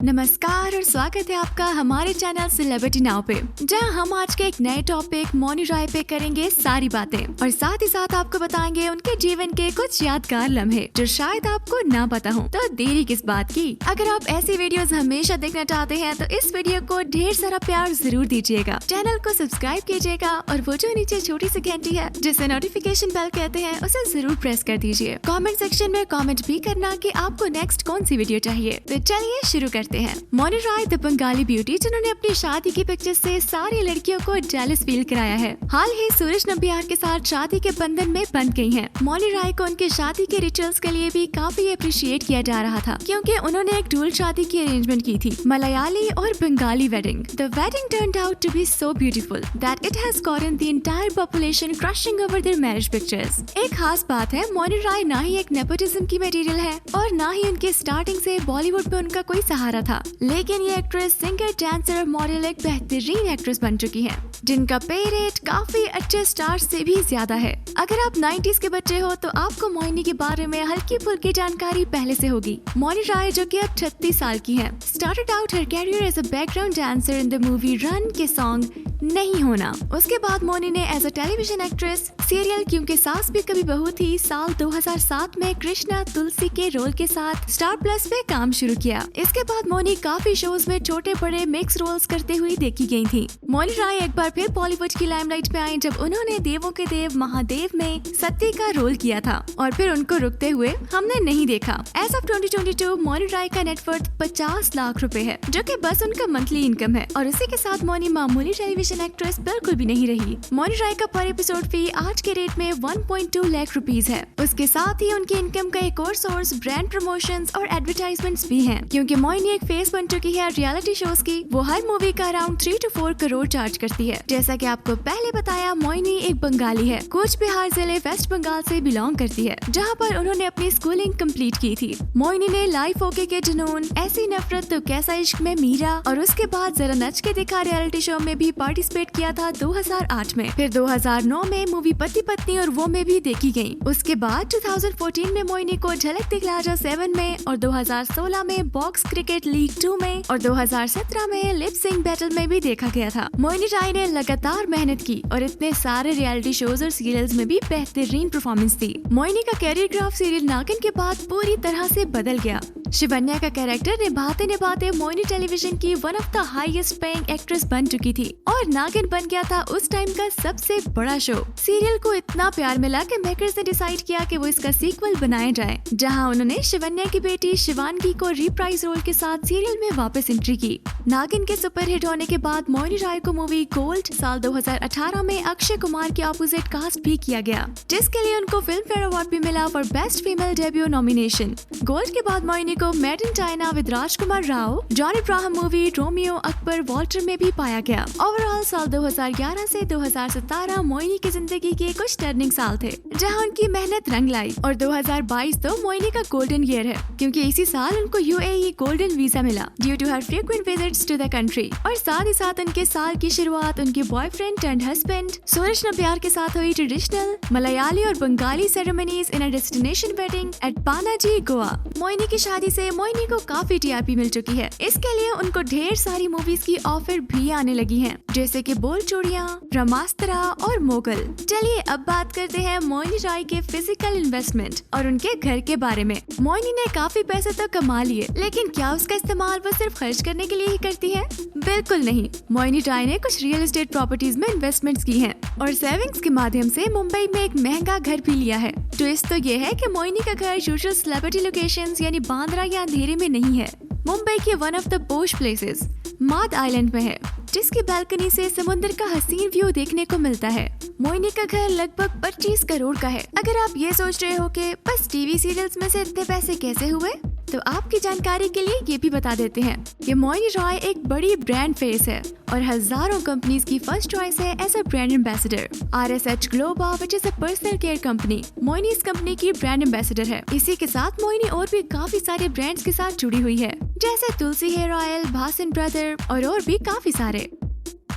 नमस्कार और स्वागत है आपका हमारे चैनल सेलिब्रिटी नाउ पे, जहां हम आज के एक नए टॉपिक मौनी राय पे करेंगे सारी बातें और साथ ही साथ आपको बताएंगे उनके जीवन के कुछ यादगार लम्हे जो शायद आपको ना पता हो। तो देरी किस बात की, अगर आप ऐसी वीडियोस हमेशा देखना चाहते हैं तो इस वीडियो को ढेर सारा प्यार जरूर दीजिएगा, चैनल को सब्सक्राइब कीजिएगा और वो जो नीचे छोटी सी घंटी है जिसे नोटिफिकेशन बेल कहते हैं उसे जरूर प्रेस कर दीजिए। कॉमेंट सेक्शन में कॉमेंट भी करना कि आपको नेक्स्ट कौन सी वीडियो चाहिए। तो चलिए शुरू करते हैं। मौनी राय द बंगाली ब्यूटी जिन्होंने अपनी शादी की पिक्चर से सारी लड़कियों को जेलस फील कराया है, हाल ही सूरज नंबियार के साथ शादी के बंधन में बंध गई हैं। मौनी राय को उनके शादी के रिचुअल्स के लिए भी काफी अप्रिशिएट किया जा रहा था क्योंकि उन्होंने एक डुअल शादी की अरेंजमेंट की थी, मलयाली और Bengali wedding. The wedding turned out to be so beautiful that it has gotten the entire population crushing over their marriage pictures. एक खास बात है, मौनी राय ना ही एक नेपोटिज्म की मटेरियल है और ना ही उनके स्टार्टिंग से बॉलीवुड में उनका कोई सहारा था, लेकिन ये एक्ट्रेस, सिंगर, डांसर और मॉडल एक बेहतरीन एक्ट्रेस बन चुकी है जिनका पे रेट काफी अच्छे स्टार्स से भी ज्यादा है। अगर आप 90s के बच्चे हो तो आपको मोहिनी के बारे में हल्की फुल्की जानकारी पहले से होगी। मौनी राय जो कि अब 36 साल की है, started out her career as a background dancer in the movie Run के सॉन्ग नहीं होना। उसके बाद मौनी ने as a television actress serial Kyunki Saas भी कभी बहू थी साल 2007 में कृष्णा तुलसी के रोल के साथ स्टार प्लस पे काम शुरू किया। इसके बाद मौनी काफी शोज में छोटे बड़े मिक्स रोल्स करते हुए देखी गई थी। मौनी राय एक बार फिर बॉलीवुड की लाइमलाइट में आई जब उन्होंने देवों के देव महादेव में सती का रोल किया था और फिर उनको रुकते हुए हमने नहीं देखा। एज ऑफ 2022 मौनी राय का नेटवर्थ 50 लाख रुपए है, जो कि बस उनका मंथली इनकम है और इसी के साथ मौनी मामूली टेलीविजन एक्ट्रेस बिल्कुल भी नहीं रही। मौनी राय का पर एपिसोड फी आज के रेट में 1.2 लाख रुपीज है। उसके साथ ही उनकी इनकम का एक और सोर्स ब्रांड प्रमोशंस और एडवर्टाइजमेंट्स भी हैं, क्योंकि मौनी एक फेस बन चुकी है रियलिटी शोज की। वो हर मूवी का अराउंड 3 to 4 करोड़ चार्ज करती है। जैसा कि आपको पहले बताया, मोइनी एक बंगाली है, कूच बिहार जिले वेस्ट बंगाल से बिलोंग करती है, जहां पर उन्होंने अपनी स्कूलिंग कंप्लीट की थी। मोइनी ने लाइफ ओके के जुनून, ऐसी नफरत तो कैसा इश्क में मीरा और उसके बाद जरा नच के दिखा रियलिटी शो में भी पार्टिसिपेट किया था 2008 में। फिर 2009 में मूवी पति पत्नी और वो में भी देखी गयी। उसके बाद 2014 में मोइनी को झलक दिखला जा 7 में और 2016 में बॉक्स क्रिकेट लीग 2 में और 2017 में लिप सिंक बैटल में भी देखा गया था। मोइनी राय ने लगातार मेहनत की और इतने सारे रियलिटी शोज और सीरियल्स में भी बेहतरीन परफॉर्मेंस दी। मोइनी का कैरियर ग्राफ सीरियल नागिन के बाद पूरी तरह से बदल गया। शिवन्या का कैरेक्टर निभाते निभाते मोइनी टेलीविजन की one of the highest paying actress बन चुकी थी और नागिन बन गया था उस टाइम का सबसे बड़ा शो। सीरियल को इतना प्यार मिला कि मेकर्स ने डिसाइड किया कि वो इसका सीक्वल बनाया जाए, जहां उन्होंने शिवन्या की बेटी शिवानगी को रिप्राइज रोल के साथ सीरियल में वापस एंट्री की। नागिन के सुपरहिट होने के बाद मोइनी राय को मूवी गोल्ड साल 2018 में अक्षय कुमार के ऑपोजिट कास्ट भी किया गया, जिसके लिए उनको फिल्म फेयर अवार्ड भी मिला for best female debut nomination. Gold के बाद मोइनी को made in China with Rajkumar Rao, John Abraham movie Romeo Akbar Walter में भी पाया गया। ओवरऑल साल 2011 से 2017 मोइनी की जिंदगी के कुछ टर्निंग साल थे, जहां उनकी मेहनत रंग लाई और 2022 तो मोइनी का गोल्डन ईयर है, क्योंकि इसी साल उनको यूएई गोल्डन वीजा मिला due to her frequent visits to the country. और साथ ही साथ उनके साल की शुरुआत उनके boyfriend turned husband Suraj Nambiar के साथ हुई ट्रेडिशनल मलयाली और Bengali ceremonies in a destination wedding at Panaji Goa. Mouni की शादी से मोइनी को काफी टीआरपी मिल चुकी है, इसके लिए उनको ढेर सारी मूवीज की ऑफर भी आने लगी हैं, जैसे कि बोल चूड़ियां, ब्रह्मास्त्रा और मोगल। चलिए अब बात करते हैं मोइनी राय के फिजिकल इन्वेस्टमेंट और उनके घर के बारे में। मोइनी ने काफी पैसे तो कमा लिए, लेकिन क्या उसका इस्तेमाल वो सिर्फ खर्च करने के लिए ही करती है? बिल्कुल नहीं। मोइनी राय ने कुछ रियल एस्टेट प्रॉपर्टीज में इन्वेस्टमेंट्स की हैं और सेविंग्स के माध्यम से मुंबई में एक महंगा घर भी लिया है। ट्विस्ट तो ये है कि मोइनी का घर यूजुअल सेलिब्रिटी लोकेशंस यानी बांद्रा या अंधेरी में नहीं है। मुंबई के वन ऑफ द पोश प्लेसेस माद आइलैंड में है, जिसकी बालकनी से समुद्र का हसीन व्यू देखने को मिलता है। मोइनी का घर लगभग 25 करोड़ का है। अगर आप ये सोच रहे हो कि बस टीवी सीरियल्स में से इतने पैसे कैसे हुए, तो आपकी जानकारी के लिए ये भी बता देते हैं कि मोइनी राय एक बड़ी ब्रांड फेस है और हजारों कंपनीज की फर्स्ट चॉइस है as a brand ambassador. RSH global which is a personal care company, Moini इस कंपनी की ब्रांड एम्बेसडर है। इसी के साथ मोइनी और भी काफी सारे ब्रांड्स के साथ जुड़ी हुई है, जैसे तुलसी हेयर ऑयल, भासन ब्रदर और भी काफी सारे।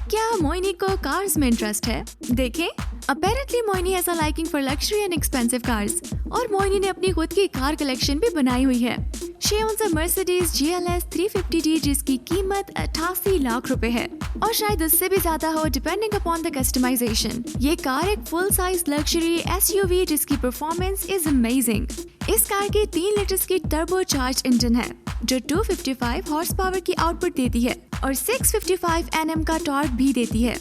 क्या मोइनी को कार्स में इंटरेस्ट है? देखें, apparently Moini has a liking for luxury and expensive cars और मोइनी ने अपनी खुद की कार कलेक्शन भी बनाई हुई है। She owns a Mercedes GLS 350D जिसकी कीमत 88 लाख रुपए है और शायद उससे भी ज्यादा हो डिपेंडिंग अपॉन द कस्टमाइजेशन। ये कार एक फुल साइज लग्जरी SUV जिसकी परफॉर्मेंस इज अमेजिंग। इस कार की 3 लीटर्स की टर्बो चार्ज इंजन है जो 255 हॉर्स पावर की आउटपुट देती है और 655 Nm का टॉर्क भी देती है।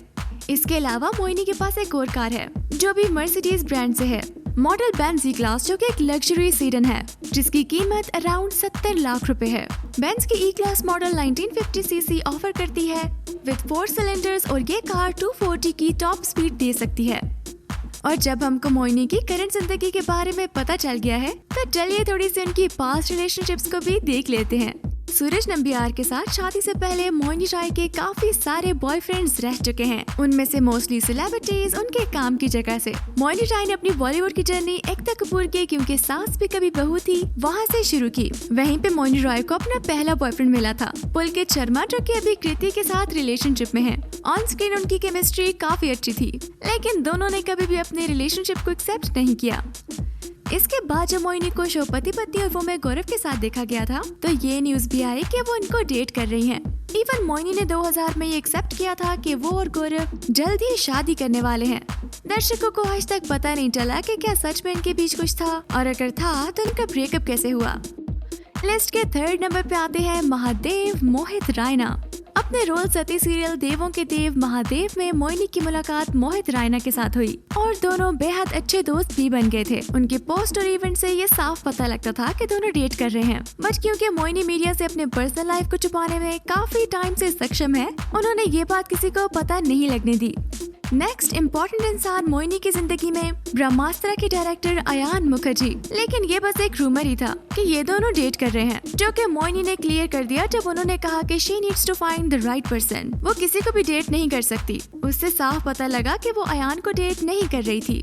इसके अलावा मोइनी के पास एक और कार है जो भी मर्सिडीज ब्रांड से है, मॉडल बेंज E-क्लास जो कि एक लग्जरी सीडन है जिसकी कीमत अराउंड 70 लाख रुपए है। बेंज की E-क्लास मॉडल 1950cc ऑफर करती है विद 4 सिलेंडर्स और ये कार 240 की टॉप स्पीड दे सकती है। और जब हमको मोइनी की करंट जिंदगी के बारे में पता चल गया है तो चलिए थोड़ी सी उनकी पास्ट रिलेशनशिप्स को भी देख लेते हैं। सूरज नंबियार के साथ शादी से पहले मोइनी राय के काफी सारे बॉयफ्रेंड्स रह चुके हैं, उनमें से मोस्टली सेलिब्रिटीज उनके काम की जगह से। मोइनी राय ने अपनी बॉलीवुड की जर्नी एकता कपूर के क्योंकि सास भी कभी बहू थी वहाँ से शुरू की। वहीं पे मोइनी राय को अपना पहला बॉयफ्रेंड मिला था पुलकित शर्मा जो कि अभी कृति के साथ रिलेशनशिप में है। ऑन स्क्रीन उनकी केमिस्ट्री काफी अच्छी थी लेकिन दोनों ने कभी भी अपने रिलेशनशिप को एक्सेप्ट नहीं किया। इसके बाद जब मोइनी को शो पति पत्नी और वो में गौरव के साथ देखा गया था तो ये न्यूज भी आई कि वो इनको डेट कर रही हैं। इवन मोइनी ने 2000 में ये एक्सेप्ट किया था कि वो और गौरव जल्द ही शादी करने वाले हैं। दर्शकों को आज तक पता नहीं चला कि क्या सच में इनके बीच कुछ था और अगर था तो इनका ब्रेकअप कैसे हुआ। लिस्ट के 3rd नंबर पे आते हैं महादेव मोहित रायना। अपने रोल सती सीरियल देवों के देव महादेव में मोइनी की मुलाकात मोहित रायना के साथ हुई और दोनों बेहद अच्छे दोस्त भी बन गए थे। उनके पोस्ट और इवेंट से ये साफ पता लगता था कि दोनों डेट कर रहे हैं, बट क्योंकि मोइनी मीडिया से अपने पर्सनल लाइफ को छुपाने में काफी टाइम से सक्षम है, उन्होंने ये बात किसी को पता नहीं लगने दी। नेक्स्ट इम्पोर्टेंट इंसान मोइनी की जिंदगी में ब्रह्मास्त्र के डायरेक्टर अयान मुखर्जी, लेकिन ये बस एक रूमर ही था कि ये दोनों डेट कर रहे हैं, जो कि मोइनी ने क्लियर कर दिया जब उन्होंने कहा कि she needs to find the right person. वो किसी को भी डेट नहीं कर सकती। उससे साफ पता लगा कि वो अयान को डेट नहीं कर रही थी।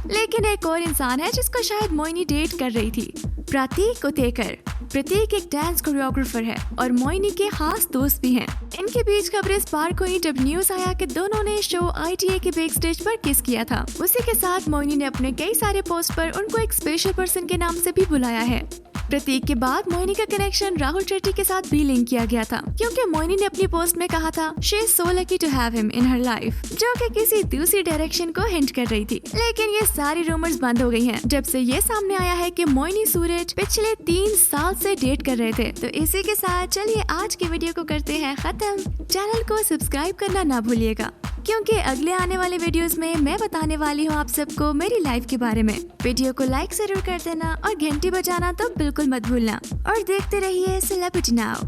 लेकिन एक और इंसान है जिसको शायद मोइनी डेट कर रही थी, प्रतीक उतेकर। प्रतीक एक डांस कोरियोग्राफर है और मोइनी के खास दोस्त भी हैं। इनके बीच खबरें स्पार्क हुई जब न्यूज आया कि दोनों ने शो ITA के बैक स्टेज पर किस किया था। उसी के साथ मोइनी ने अपने कई सारे पोस्ट पर उनको एक स्पेशल पर्सन के नाम से भी बुलाया है। प्रतीक के बाद मोइनी का कनेक्शन राहुल शेट्टी के साथ भी लिंक किया गया था क्योंकि मोइनी ने अपनी पोस्ट में कहा था she is so lucky to have him in her life, जो कि किसी दूसरी डायरेक्शन को हिंट कर रही थी। लेकिन ये सारी रूमर्स बंद हो गई हैं जब से ये सामने आया है कि मोइनी सूरज पिछले 3 साल से डेट कर रहे थे। तो इसी के साथ चलिए आज की वीडियो को करते हैं खत्म। चैनल को सब्सक्राइब करना ना भूलिएगा क्योंकि अगले आने वाले वीडियोस में मैं बताने वाली हूँ आप सबको मेरी लाइफ के बारे में। वीडियो को लाइक जरूर कर देना और घंटी बजाना तो बिल्कुल मत भूलना और देखते रहिए सेलिब्रिटी नाउ।